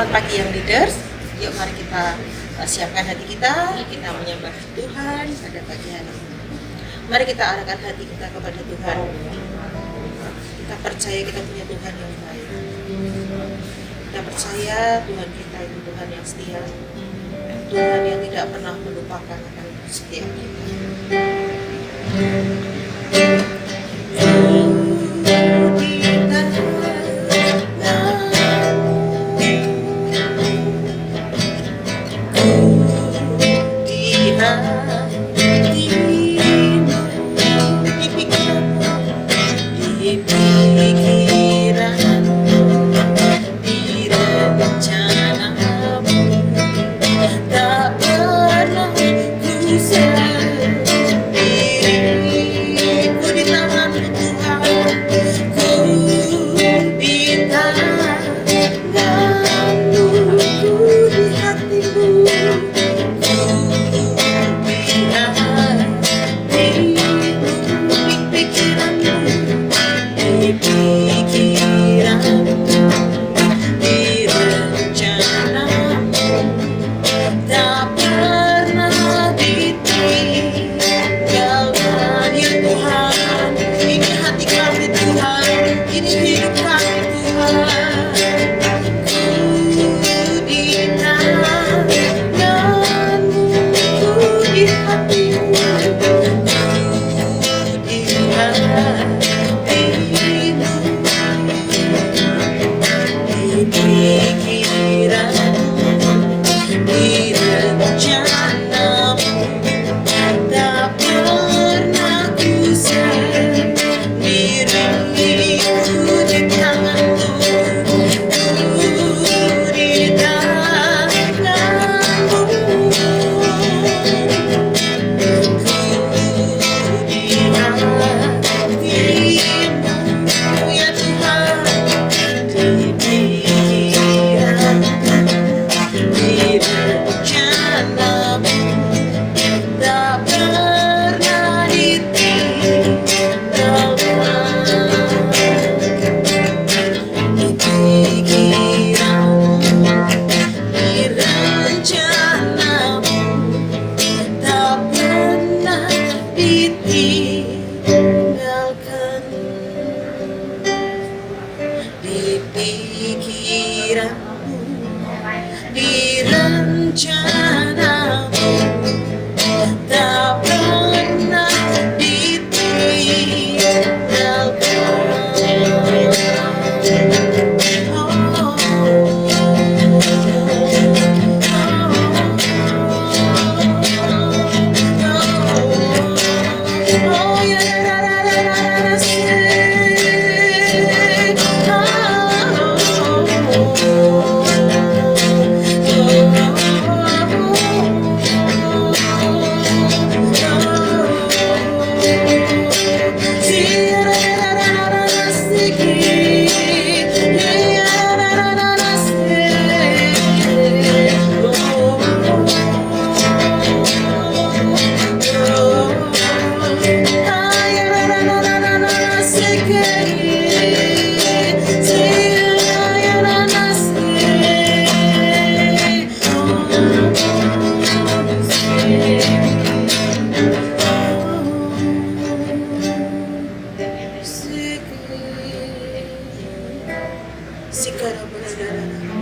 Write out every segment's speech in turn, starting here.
Selamat pagi yang leaders. Yuk mari kita siapkan hati kita menyembah Tuhan pada pagi hari ini. Mari kita arahkan hati kita kepada Tuhan. Kita percaya kita punya Tuhan yang baik. Kita percaya Tuhan kita itu Tuhan yang setia. Tuhan yang tidak pernah melupakan akan setiap kita.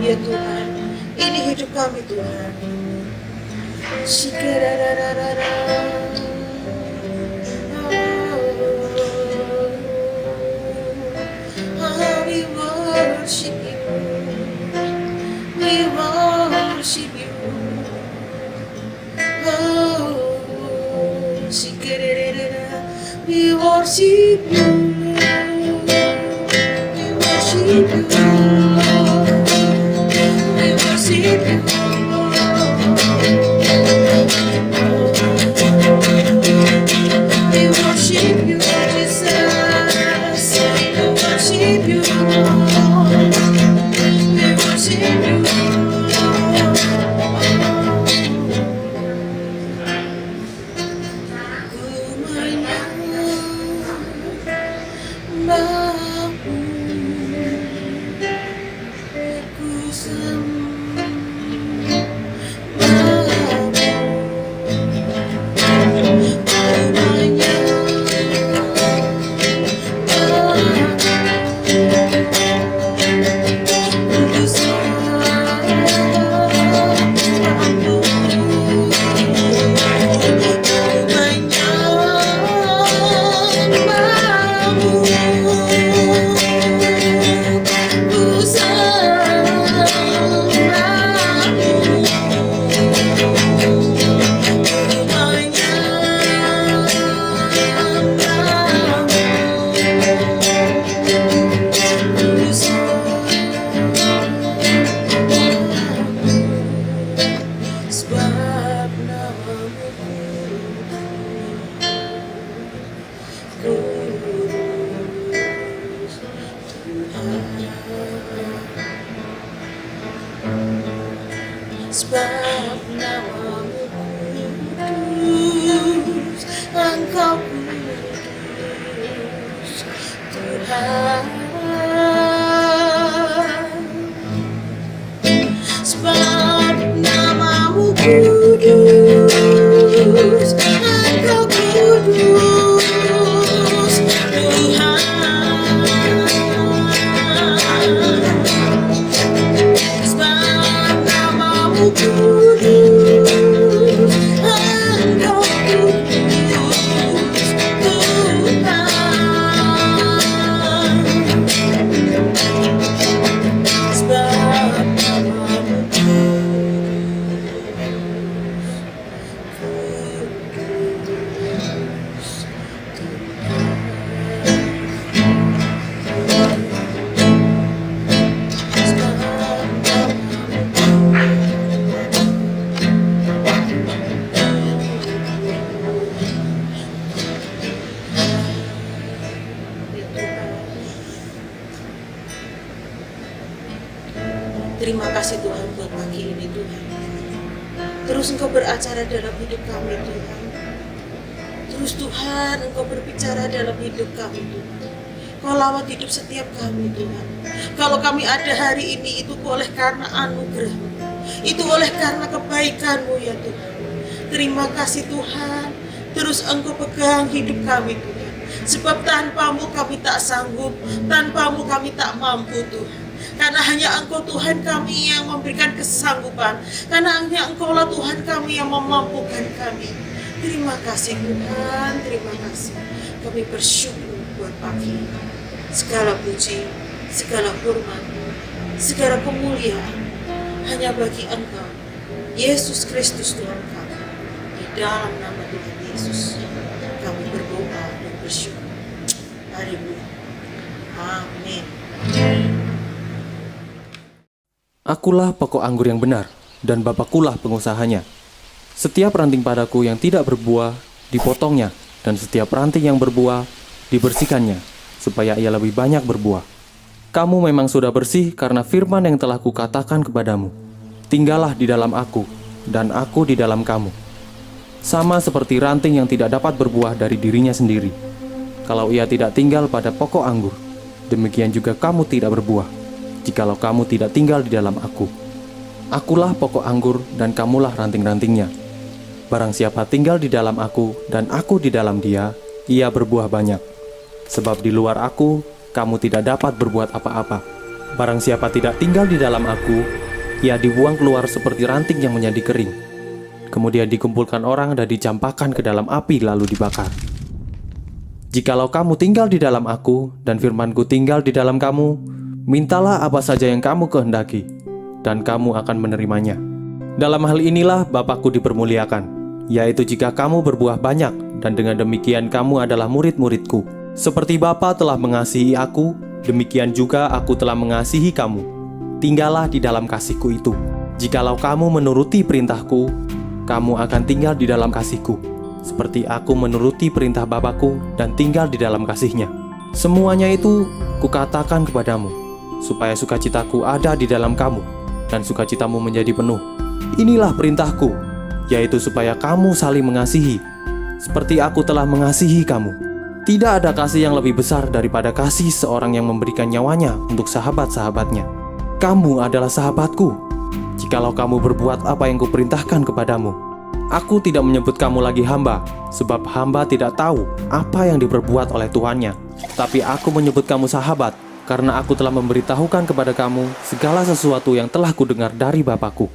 Ya Tuhan, ini hidup kami Tuhan. We worship you. We worship you. We worship you. We worship you. We worship you. We worship you, Jesus. We worship you. We worship you. Engkau kudus Tuhan. Sebab namamu kudus, Engkau kudus Tuhan. Sebab namamu kudus, Engkau kudus Tuhan. Sebab namamu Terima kasih Tuhan buat pagi ini Tuhan. Terus Engkau beracara dalam hidup kami Tuhan. Terus Tuhan Engkau berbicara dalam hidup kami Tuhan. Kau lawat hidup setiap kami Tuhan. Kalau kami ada hari ini itu boleh karena anugerah-Mu. Itu oleh karena kebaikan-Mu ya Tuhan. Terima kasih Tuhan. Terus Engkau pegang hidup kami Tuhan. Sebab tanpa-Mu kami tak sanggup. Tanpa-Mu kami tak mampu Tuhan. Karena hanya Engkau Tuhan kami yang memberikan kesanggupan. Karena hanya Engkau lah Tuhan kami yang memampukan kami. Terima kasih Tuhan, terima kasih. Kami bersyukur buat pagi ini. Segala puji, segala hormat, segala kemuliaan hanya bagi Engkau, Yesus Kristus Tuhan kami. Di dalam nama Tuhan Yesus kami berdoa dan bersyukur. Haleluya. Amin. Akulah pokok anggur yang benar, dan Bapakkulah pengusahanya. Setiap ranting padaku yang tidak berbuah, dipotongnya, dan setiap ranting yang berbuah, dibersihkannya, supaya ia lebih banyak berbuah. Kamu memang sudah bersih karena firman yang telah kukatakan kepadamu. Tinggallah di dalam aku, dan aku di dalam kamu. Sama seperti ranting yang tidak dapat berbuah dari dirinya sendiri. Kalau ia tidak tinggal pada pokok anggur, demikian juga kamu tidak berbuah. Jikalau kamu tidak tinggal di dalam aku. Akulah pokok anggur dan kamulah ranting-rantingnya. Barang siapa tinggal di dalam aku dan aku di dalam dia, ia berbuah banyak. Sebab di luar aku, kamu tidak dapat berbuat apa-apa. Barang siapa tidak tinggal di dalam aku, ia dibuang keluar seperti ranting yang menjadi kering. Kemudian dikumpulkan orang dan dicampakkan ke dalam api lalu dibakar. Jikalau kamu tinggal di dalam aku dan firmanku tinggal di dalam kamu, mintalah apa saja yang kamu kehendaki, dan kamu akan menerimanya. Dalam hal inilah Bapakku dipermuliakan, yaitu jika kamu berbuah banyak, dan dengan demikian kamu adalah murid-muridku. Seperti Bapa telah mengasihi aku, demikian juga aku telah mengasihi kamu. Tinggallah di dalam kasihku itu. Jikalau kamu menuruti perintahku, kamu akan tinggal di dalam kasihku, seperti aku menuruti perintah Bapakku dan tinggal di dalam kasihnya. Semuanya itu kukatakan kepadamu, supaya sukacitaku ada di dalam kamu, dan sukacitamu menjadi penuh. Inilah perintahku, yaitu supaya kamu saling mengasihi, seperti aku telah mengasihi kamu. Tidak ada kasih yang lebih besar daripada kasih seorang yang memberikan nyawanya untuk sahabat-sahabatnya. Kamu adalah sahabatku, jikalau kamu berbuat apa yang kuperintahkan kepadamu. Aku tidak menyebut kamu lagi hamba, sebab hamba tidak tahu apa yang diperbuat oleh tuannya. Tapi aku menyebut kamu sahabat, karena aku telah memberitahukan kepada kamu segala sesuatu yang telah kudengar dari Bapakku.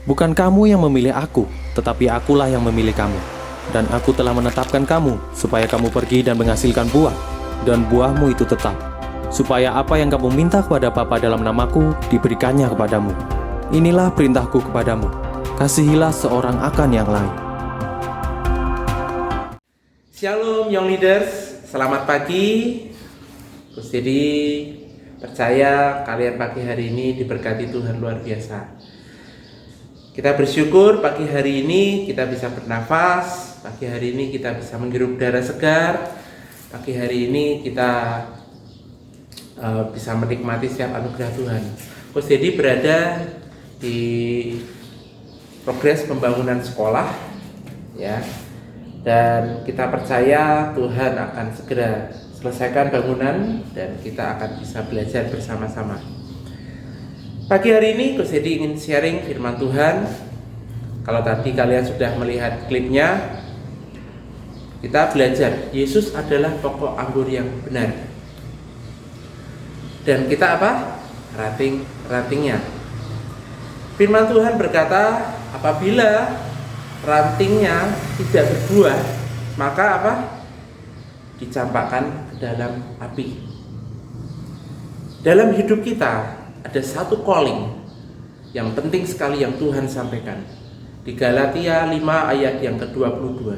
Bukan kamu yang memilih aku, tetapi akulah yang memilih kamu. Dan aku telah menetapkan kamu, supaya kamu pergi dan menghasilkan buah, dan buahmu itu tetap. Supaya apa yang kamu minta kepada Bapa dalam namaku, diberikannya kepadamu. Inilah perintahku kepadamu, kasihilah seorang akan yang lain. Shalom Young Leaders, selamat pagi. Terus jadi percaya kalian pagi hari ini diberkati Tuhan luar biasa. Kita bersyukur pagi hari ini kita bisa bernafas, pagi hari ini kita bisa menghirup udara segar, pagi hari ini kita bisa menikmati setiap anugerah Tuhan. Terus jadi berada di progres pembangunan sekolah, ya. Dan kita percaya Tuhan akan segera selesaikan bangunan dan kita akan bisa belajar bersama-sama. Pagi hari ini Coach Edi ingin sharing firman Tuhan. Kalau tadi kalian sudah melihat klipnya, kita belajar Yesus adalah pokok anggur yang benar. Dan kita apa? Rantingnya. Firman Tuhan berkata, apabila rantingnya tidak berbuah, maka apa? Dicampakkan ke dalam api. Dalam hidup kita ada satu calling yang penting sekali yang Tuhan sampaikan di Galatia 5 ayat yang ke-22,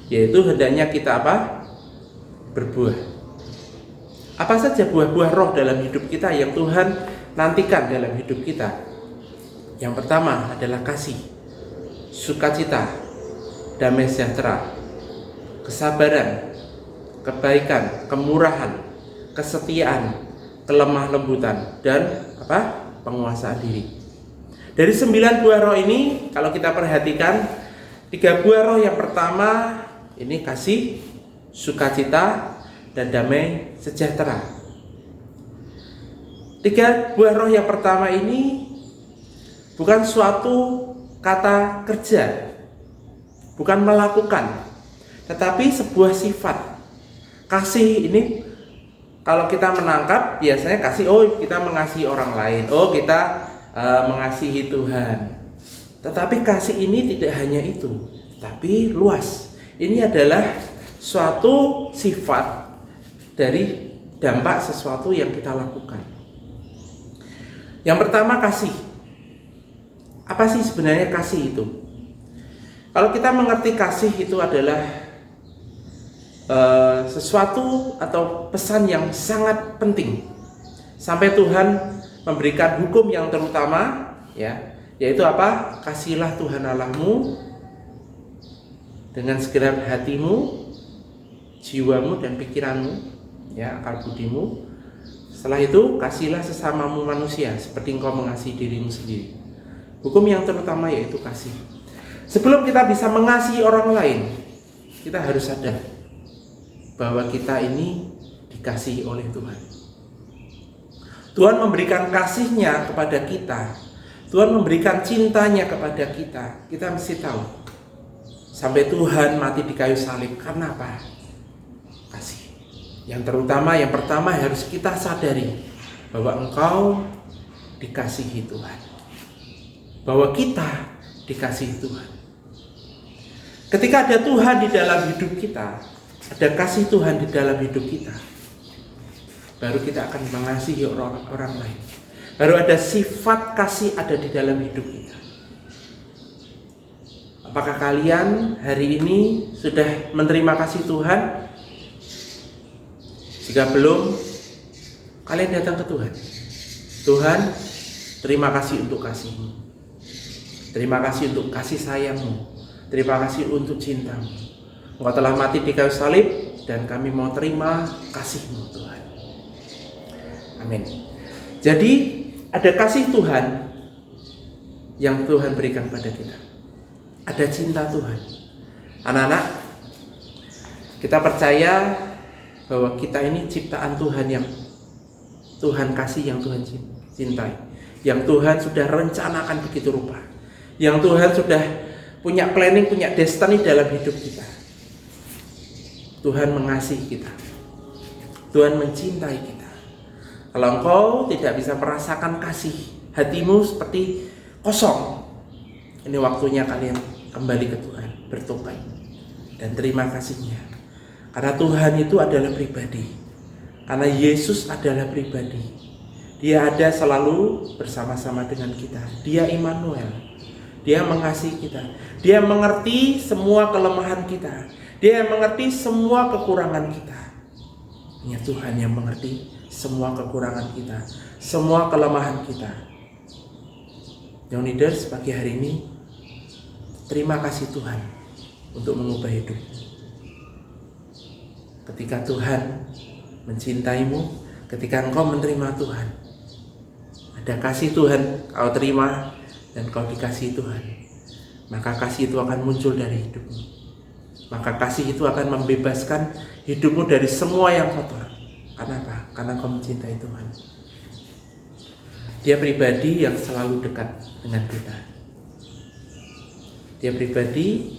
yaitu hendaknya kita apa? Berbuah. Apa saja buah-buah roh dalam hidup kita yang Tuhan nantikan dalam hidup kita? Yang pertama adalah kasih, sukacita, damai sejahtera, kesabaran, kebaikan, kemurahan, kesetiaan, kelemah lembutan, dan apa? Penguasaan diri. Dari 9 buah roh ini, kalau kita perhatikan, 3 buah roh yang pertama ini kasih, sukacita, dan damai sejahtera. 3 buah roh yang pertama ini bukan suatu kata kerja, bukan melakukan, tetapi sebuah sifat. Kasih ini kalau kita menangkap biasanya kasih, kita mengasihi orang lain, kita mengasihi Tuhan. Tetapi kasih ini tidak hanya itu, tapi luas. Ini adalah suatu sifat dari dampak sesuatu yang kita lakukan. Yang pertama kasih. Apa sih sebenarnya kasih itu? Kalau kita mengerti kasih itu adalah sesuatu atau pesan yang sangat penting, sampai Tuhan memberikan hukum yang terutama, yaitu apa? Kasihilah Tuhan Allahmu dengan segenap hatimu, jiwamu dan pikiranmu, akal budimu. Setelah itu kasihilah sesamamu manusia seperti engkau mengasihi dirimu sendiri. Hukum yang terutama yaitu kasih. Sebelum kita bisa mengasihi orang lain, kita harus sadar bahwa kita ini dikasihi oleh Tuhan. Tuhan memberikan kasih-Nya kepada kita. Tuhan memberikan cintanya kepada kita. Kita mesti tahu. Sampai Tuhan mati di kayu salib. Karena apa? Kasih. Yang terutama, yang pertama harus kita sadari bahwa engkau dikasihi Tuhan. Bahwa kita dikasihi Tuhan. Ketika ada Tuhan di dalam hidup kita, ada kasih Tuhan di dalam hidup kita, baru kita akan mengasihi orang lain. Baru ada sifat kasih ada di dalam hidup kita. Apakah kalian hari ini sudah menerima kasih Tuhan? Jika belum, kalian datang ke Tuhan. Tuhan, terima kasih untuk kasih-Mu. Terima kasih untuk kasih sayang-Mu. Terima kasih untuk cinta-Mu. Engkau telah mati di kayu salib dan kami mau terima kasih-Mu, Tuhan. Amin. Jadi ada kasih Tuhan yang Tuhan berikan pada kita. Ada cinta Tuhan. Anak-anak, kita percaya bahwa kita ini ciptaan Tuhan yang Tuhan kasih, yang Tuhan cintai, yang Tuhan sudah rencanakan begitu rupa, yang Tuhan sudah punya planning, punya destiny dalam hidup kita. Tuhan mengasihi kita. Tuhan mencintai kita. Kalau engkau tidak bisa merasakan kasih, hatimu seperti kosong, ini waktunya kalian kembali ke Tuhan, bertobat dan terima kasih-Nya. Karena Tuhan itu adalah pribadi. Karena Yesus adalah pribadi. Dia ada selalu bersama-sama dengan kita. Dia Immanuel. Dia mengasihi kita. Dia mengerti semua kelemahan kita. Dia mengerti semua kekurangan kita. Hanya Tuhan yang mengerti semua kekurangan kita, semua kelemahan kita. Young Leaders, pagi hari ini, terima kasih Tuhan untuk mengubah hidup. Ketika Tuhan mencintaimu, ketika engkau menerima Tuhan, ada kasih Tuhan kau terima dan kau dikasihi Tuhan, maka kasih itu akan muncul dari hidupmu. maka kasih itu akan membebaskan hidupmu dari semua yang kotor. Karena apa? Karena engkau mencintai Tuhan. Dia pribadi yang selalu dekat dengan kita. Dia pribadi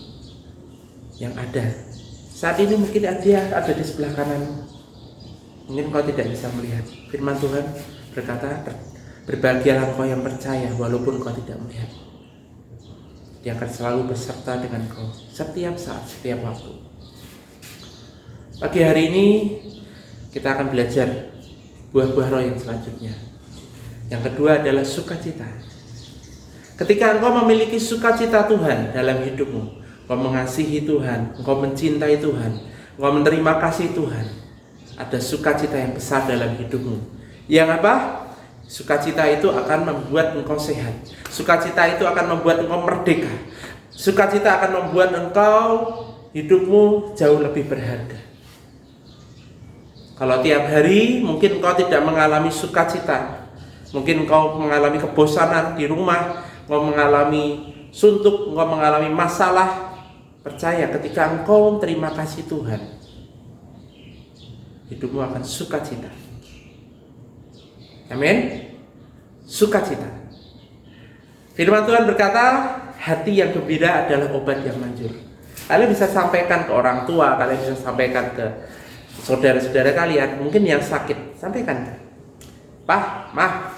yang ada. Saat ini mungkin dia ada di sebelah kanan. Mungkin kau tidak bisa melihat. Firman Tuhan berkata, berbahagialah engkau yang percaya walaupun kau tidak melihat. Dia akan selalu beserta dengan kau setiap saat, setiap waktu. Pagi hari ini kita akan belajar buah-buah roh yang selanjutnya. Yang kedua adalah sukacita. Ketika engkau memiliki sukacita Tuhan dalam hidupmu, engkau mengasihi Tuhan, engkau mencintai Tuhan, engkau menerima kasih Tuhan, ada sukacita yang besar dalam hidupmu. Yang apa? Sukacita itu akan membuat engkau sehat. Sukacita itu akan membuat engkau merdeka. Sukacita akan membuat engkau hidupmu jauh lebih berharga. Kalau tiap hari mungkin engkau tidak mengalami sukacita, mungkin engkau mengalami kebosanan di rumah, engkau mengalami suntuk, engkau mengalami masalah. Percaya ketika engkau terima kasih Tuhan, hidupmu akan sukacita. Amin. Sukacita. Firman Tuhan berkata, hati yang gembira adalah obat yang manjur. Kalian bisa sampaikan ke orang tua, kalian bisa sampaikan ke saudara-saudara kalian, mungkin yang sakit, sampaikan. Pak, Mah,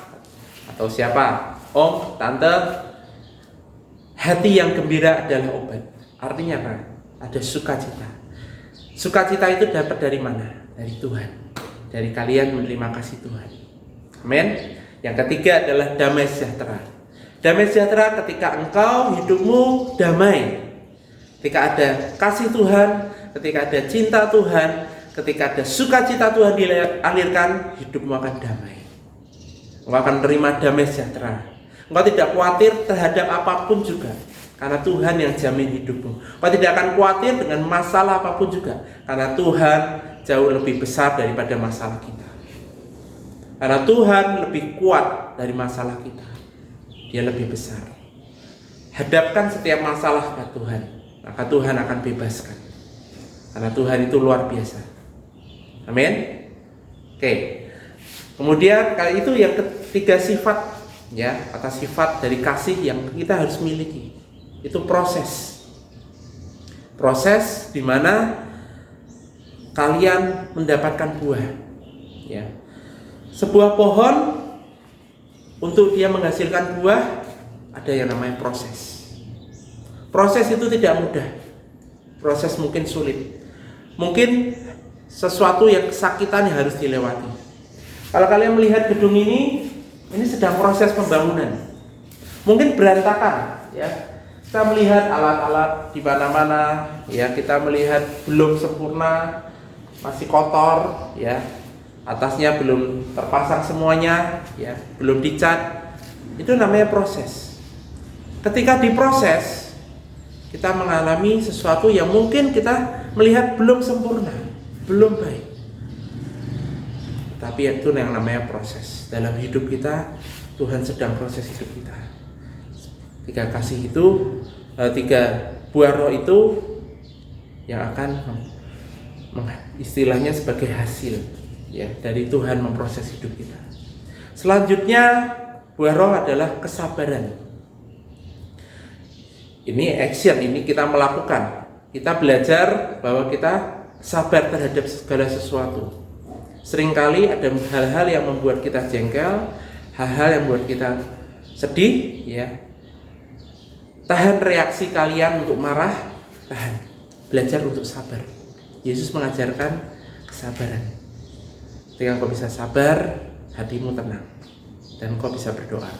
atau siapa, Om, Tante, hati yang gembira adalah obat. Artinya apa? Ada sukacita. Sukacita itu dapat dari mana? Dari Tuhan. Dari kalian menerima kasih Tuhan. Amin. Yang ketiga adalah damai sejahtera. Damai sejahtera ketika engkau hidupmu damai. Ketika ada kasih Tuhan, ketika ada cinta Tuhan, ketika ada sukacita Tuhan dialirkan, hidupmu akan damai. Engkau akan menerima damai sejahtera. Engkau tidak khawatir terhadap apapun juga, karena Tuhan yang jamin hidupmu. Engkau tidak akan khawatir dengan masalah apapun juga, karena Tuhan jauh lebih besar daripada masalah kita. Karena Tuhan lebih kuat dari masalah kita. Dia lebih besar. Hadapkan setiap masalah ke Tuhan, maka Tuhan akan bebaskan. Karena Tuhan itu luar biasa. Amin. Oke. Kemudian kali itu yang ketiga sifat, ya, atas sifat dari kasih yang kita harus miliki. Itu proses. Proses di mana kalian mendapatkan buah. Ya. Sebuah pohon untuk dia menghasilkan buah ada yang namanya proses. Proses itu tidak mudah. Proses mungkin sulit. Mungkin sesuatu yang kesakitan yang harus dilewati. Kalau kalian melihat gedung ini sedang proses pembangunan. Mungkin berantakan, ya. Kita melihat alat-alat di mana-mana, ya. Kita melihat belum sempurna, masih kotor, ya. Atasnya belum terpasang semuanya, ya, belum dicat. Itu namanya proses. Ketika diproses, kita mengalami sesuatu yang mungkin kita melihat belum sempurna, belum baik. Tapi itu yang namanya proses. Dalam hidup kita, Tuhan sedang proses hidup kita. Tiga kasih itu, tiga buah roh itu yang akan istilahnya sebagai hasil, ya, dari Tuhan memproses hidup kita. Selanjutnya buah roh adalah kesabaran. Ini action, ini kita melakukan. Kita belajar bahwa kita sabar terhadap segala sesuatu. Seringkali ada hal-hal yang membuat kita jengkel, hal-hal yang membuat kita sedih, ya. Tahan reaksi kalian untuk marah, tahan. Belajar untuk sabar. Yesus mengajarkan kesabaran. Ketika kau bisa sabar, hatimu tenang dan kau bisa berdoa.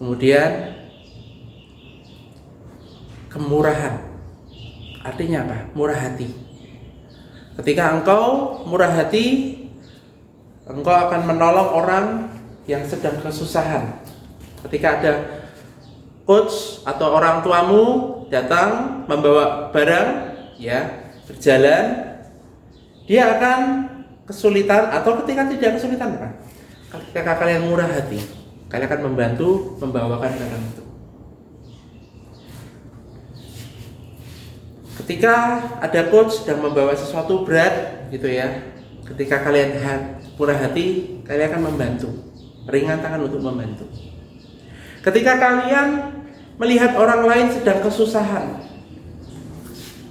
Kemudian kemurahan. Artinya apa? Murah hati. Ketika engkau murah hati, engkau akan menolong orang yang sedang kesusahan. Ketika ada coach atau orang tuamu datang membawa barang, ya, berjalan, dia akan kesulitan, atau ketika tidak kesulitan, apa? Ketika kalian murah hati, kalian akan membantu membawakan barang itu. Ketika ada coach sedang membawa sesuatu berat gitu ya, ketika kalian murah hati, kalian akan membantu, ringan tangan untuk membantu. Ketika kalian melihat orang lain sedang kesusahan,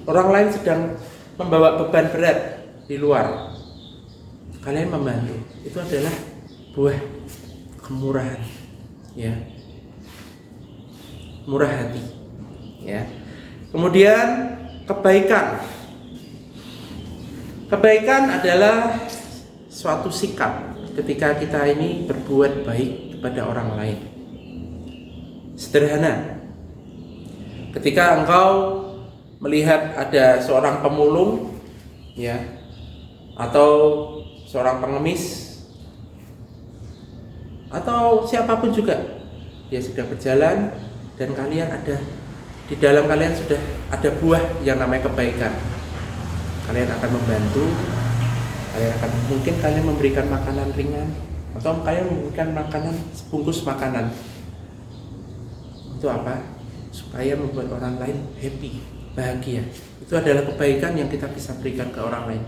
orang lain sedang membawa beban berat di luar, kalian membantu. Itu adalah buah kemurahan, ya, murah hati, ya. Kemudian kebaikan adalah suatu sikap ketika kita ini berbuat baik kepada orang lain. Sederhana, ketika engkau melihat ada seorang pemulung, ya, atau seorang pengemis, atau siapapun juga, dia sedang berjalan dan kalian ada di dalam kalian sudah ada buah yang namanya kebaikan. Kalian akan membantu, mungkin kalian memberikan makanan ringan, atau kalian memberikan makanan sebungkus makanan. Itu apa? Supaya membuat orang lain happy, bahagia. Itu adalah kebaikan yang kita bisa berikan ke orang lain.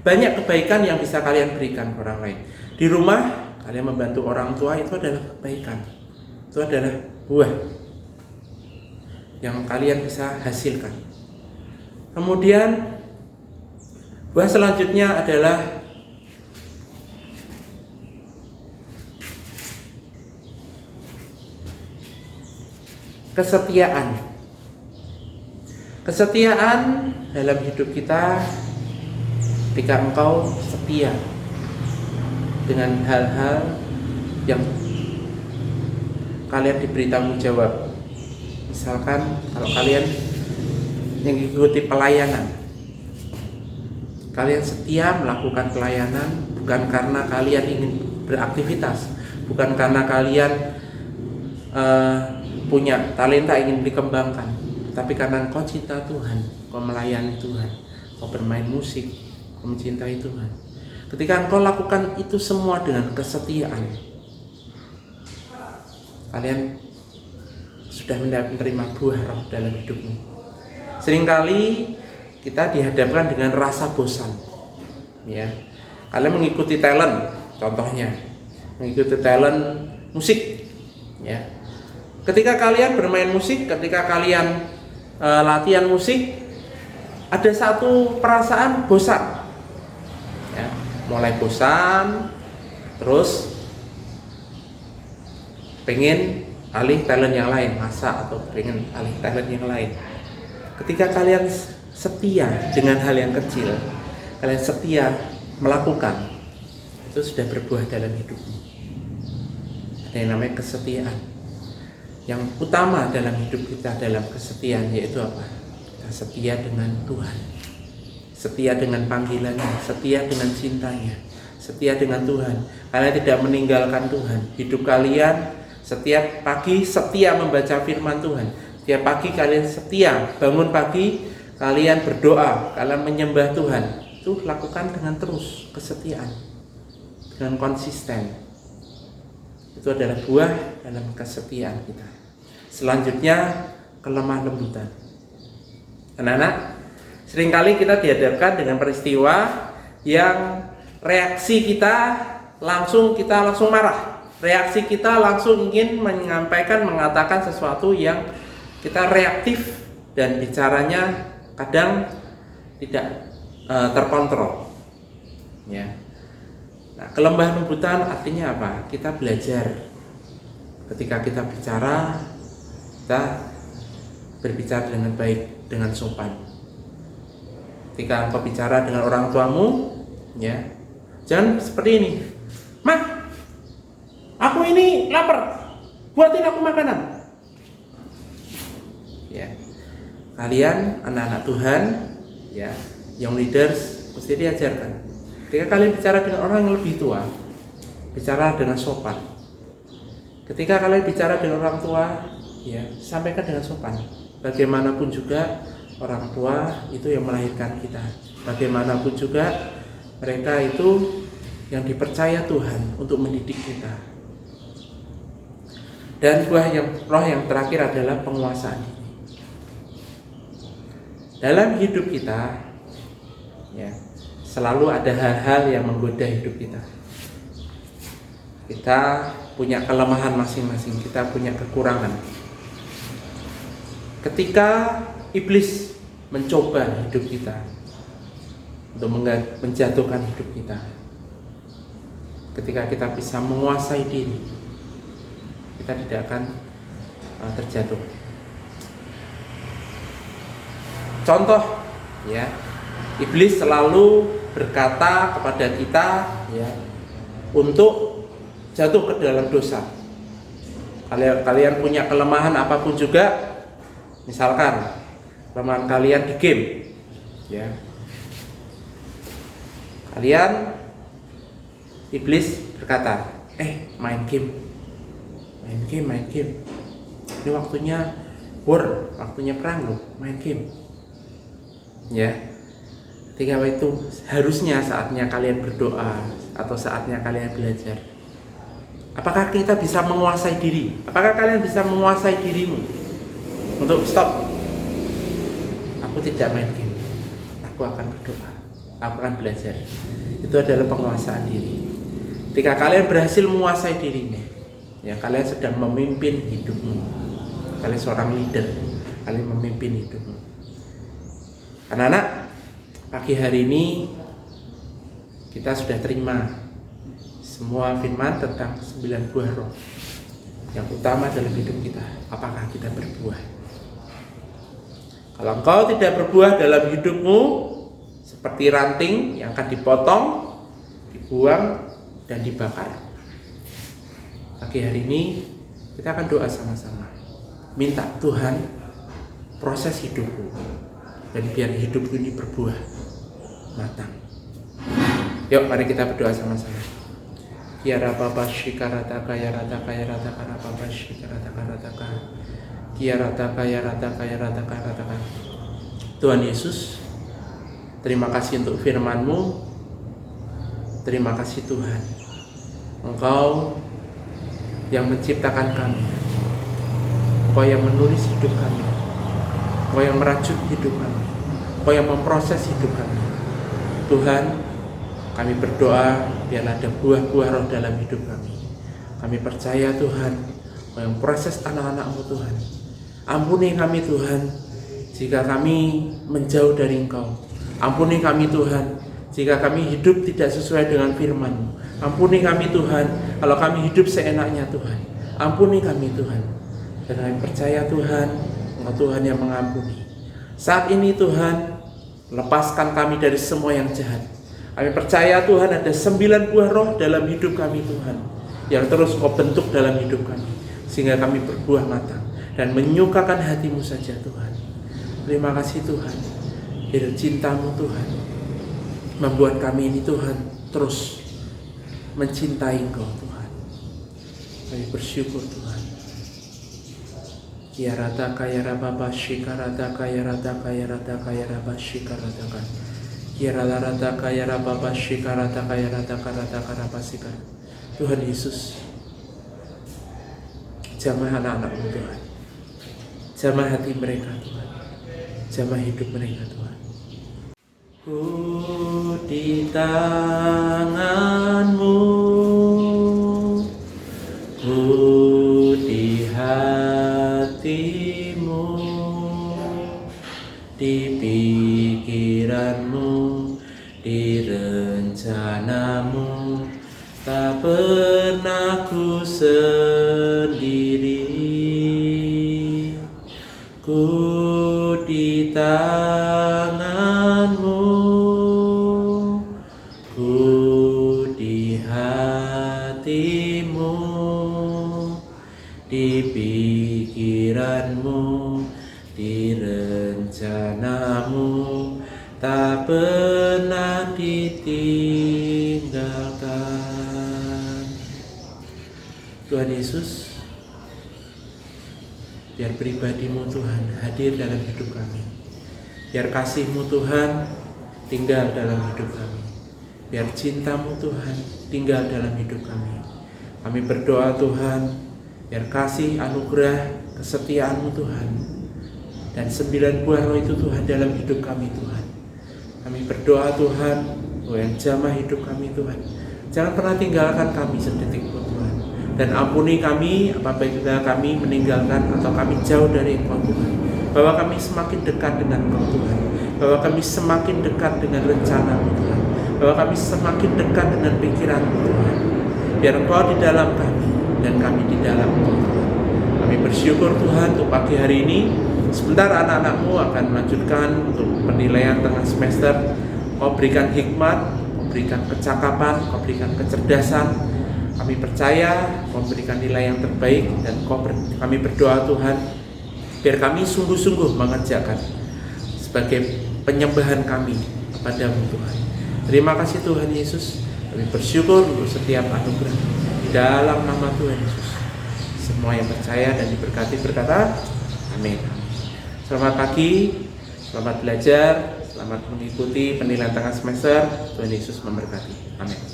Banyak kebaikan yang bisa kalian berikan ke orang lain. Di rumah kalian membantu orang tua, itu adalah kebaikan. Itu adalah buah yang kalian bisa hasilkan. Kemudian buah selanjutnya adalah kesetiaan. Kesetiaan dalam hidup kita, ketika engkau setia dengan hal-hal yang kalian diberi tanggung jawab. Misalkan kalau kalian mengikuti pelayanan, kalian setia melakukan pelayanan bukan karena kalian ingin beraktivitas, bukan karena kalian punya talenta ingin dikembangkan, tapi karena engkau cinta Tuhan, engkau melayani Tuhan, engkau bermain musik, engkau mencintai Tuhan. Ketika engkau lakukan itu semua dengan kesetiaan, kalian sudah menerima buah roh dalam hidupmu. Seringkali kita dihadapkan dengan rasa bosan, ya. Kalian mengikuti talent, contohnya mengikuti talent musik, ya. Ketika kalian bermain musik, ketika kalian latihan musik, ada satu perasaan bosan, ya. Mulai bosan, terus pengen alih talent yang lain, masak atau pengen alih talent yang lain. Ketika kalian setia dengan hal yang kecil, kalian setia melakukan, itu sudah berbuah dalam hidupmu. Ada yang namanya kesetiaan. Yang utama dalam hidup kita dalam kesetiaan yaitu apa? Kita setia dengan Tuhan, setia dengan panggilannya, setia dengan cintanya, setia dengan Tuhan. Kalian tidak meninggalkan Tuhan. Hidup kalian setiap pagi setia membaca firman Tuhan. Setiap pagi kalian setia bangun pagi, kalian berdoa, kalian menyembah Tuhan. Itu lakukan dengan terus, kesetiaan, dengan konsisten. Itu adalah buah dalam kesetiaan kita. Selanjutnya, kelemah lembutan. Anak-anak, seringkali kita dihadapkan dengan peristiwa yang reaksi kita langsung marah. Reaksi kita langsung ingin menyampaikan, mengatakan sesuatu yang kita reaktif dan bicaranya kadang tidak terkontrol. Ya. Nah, kelemah lembutan artinya apa? Kita belajar ketika kita bicara, kita berbicara dengan baik, dengan sopan. Ketika engkau bicara dengan orang tuamu, ya, jangan seperti ini. "Mah, aku ini lapar, buatin aku makanan." Ya, kalian anak-anak Tuhan, ya, young leaders mesti diajarkan. Ketika kalian bicara dengan orang yang lebih tua, bicara dengan sopan. Ketika kalian bicara dengan orang tua, ya, sampaikan dengan sopan. Bagaimanapun juga orang tua itu yang melahirkan kita. Bagaimanapun juga mereka itu yang dipercaya Tuhan untuk mendidik kita. Dan buah roh yang terakhir adalah penguasaan diri. dalam hidup kita, ya, selalu ada hal-hal yang menggoda hidup kita. Kita punya kelemahan masing-masing, kita punya kekurangan. Ketika iblis mencoba hidup kita untuk menjatuhkan hidup kita, ketika kita bisa menguasai diri, kita tidak akan terjatuh. Contoh, ya, iblis selalu berkata kepada kita, ya, untuk jatuh ke dalam dosa. Kalian punya kelemahan apapun juga, misalkan kelemahan kalian di game, ya, iblis berkata, main game. Ini waktunya war, waktunya perang loh, main game. Ya, ketika itu harusnya saatnya kalian berdoa atau saatnya kalian belajar. Apakah kita bisa menguasai diri? Apakah kalian bisa menguasai dirimu untuk stop? Aku tidak main game. Aku akan berdoa. Aku akan belajar. Itu adalah penguasaan diri. Ketika kalian berhasil menguasai dirimu, ya, kalian sedang memimpin hidupmu. Kalian seorang leader. Kalian memimpin hidupmu. Anak-anak, pagi hari ini kita sudah terima semua firman tentang 9 buah roh yang utama dalam hidup kita. Apakah kita berbuah? Kalau engkau tidak berbuah dalam hidupmu, seperti ranting yang akan dipotong, dibuang, dan dibakar. Pagi hari ini kita akan doa sama-sama, minta Tuhan proses hidupku, dan biar hidupku ini berbuah matang. Yuk, mari kita berdoa sama-sama. Ya Rabba Shikarataka ya Rataka ya Rataka Rabba Shikarataka Rataka Ya Rataka ya Rataka ya Rataka Rataka. Tuhan Yesus, terima kasih untuk firman-Mu. Terima kasih Tuhan, Engkau yang menciptakan kami, Engkau yang menulis hidup kami, Engkau yang merajut hidup kami, Engkau yang memproses hidup kami. Tuhan, kami berdoa biar ada buah-buah roh dalam hidup kami. Kami percaya Tuhan, Engkau yang proses anak-anak-Mu Tuhan. Ampuni kami Tuhan, jika kami menjauh dari Engkau. Ampuni kami Tuhan, jika kami hidup tidak sesuai dengan firman-Mu. Ampuni kami Tuhan, kalau kami hidup seenaknya Tuhan. Ampuni kami Tuhan. Dan kami percaya Tuhan, Engkau Tuhan yang mengampuni. Saat ini Tuhan, lepaskan kami dari semua yang jahat. Kami percaya Tuhan ada 9 buah roh dalam hidup kami Tuhan, yang terus Kau bentuk dalam hidup kami, sehingga kami berbuah matang dan menyukakan hati-Mu saja Tuhan. Terima kasih Tuhan, biar cinta-Mu Tuhan membuat kami ini Tuhan terus mencintai Engkau Tuhan. Kami bersyukur Tuhan. Ya Rataka ya Rabba Shikarataka ya Rataka ya Rataka ya Rabba Shikarataka Ya Rataka ya Rabba Shikarataka ya Rataka Rataka Rabba Shikar. Tuhan Yesus, jamah anak-anak-Mu Tuhan, jamah hati mereka Tuhan, jamah hidup mereka Tuhan. Ku di tangan-Mu, ku di hati-Mu, di pikiran-Mu, di rencana-Mu. Tak pernah ku sendiri, ku di tangan-Mu, ku di hati-Mu, di pikiran-Mu, di rencana-Mu. Tak pernah ditinggalkan. Tuhan Yesus, biar pribadi-Mu Tuhan hadir dalam hidup kami. Biar kasih-Mu Tuhan tinggal dalam hidup kami. Biar cinta-Mu Tuhan tinggal dalam hidup kami. Kami berdoa Tuhan, biar kasih, anugerah, kesetiaan-Mu Tuhan dan 9 buah roh itu Tuhan dalam hidup kami Tuhan. Kami berdoa Tuhan, Roh yang jamah hidup kami Tuhan, jangan pernah tinggalkan kami sedetik pun Tuhan. Dan ampuni kami apabila kami meninggalkan atau kami jauh dari Engkau Tuhan. Bahwa kami semakin dekat dengan Engkau Tuhan, bahwa kami semakin dekat dengan rencana-Mu Tuhan, bahwa kami semakin dekat dengan pikiran-Mu Tuhan. Biar Engkau di dalam kami dan kami di dalam Engkau Tuhan. Kami bersyukur Tuhan untuk pagi hari ini. Sebentar anak-anak-Mu akan melanjutkan untuk penilaian tengah semester. Kau berikan hikmat, Kau berikan kecakapan, Kau berikan kecerdasan. Kami percaya Kau berikan nilai yang terbaik, dan kami berdoa Tuhan, biar kami sungguh-sungguh mengerjakan sebagai penyembahan kami kepadamu Tuhan. Terima kasih Tuhan Yesus. Kami bersyukur untuk setiap anugerah di dalam nama Tuhan Yesus. Semua yang percaya dan diberkati berkata amin. Selamat pagi, selamat belajar, selamat mengikuti penilaian tengah semester. Tuhan Yesus memberkati. Amin.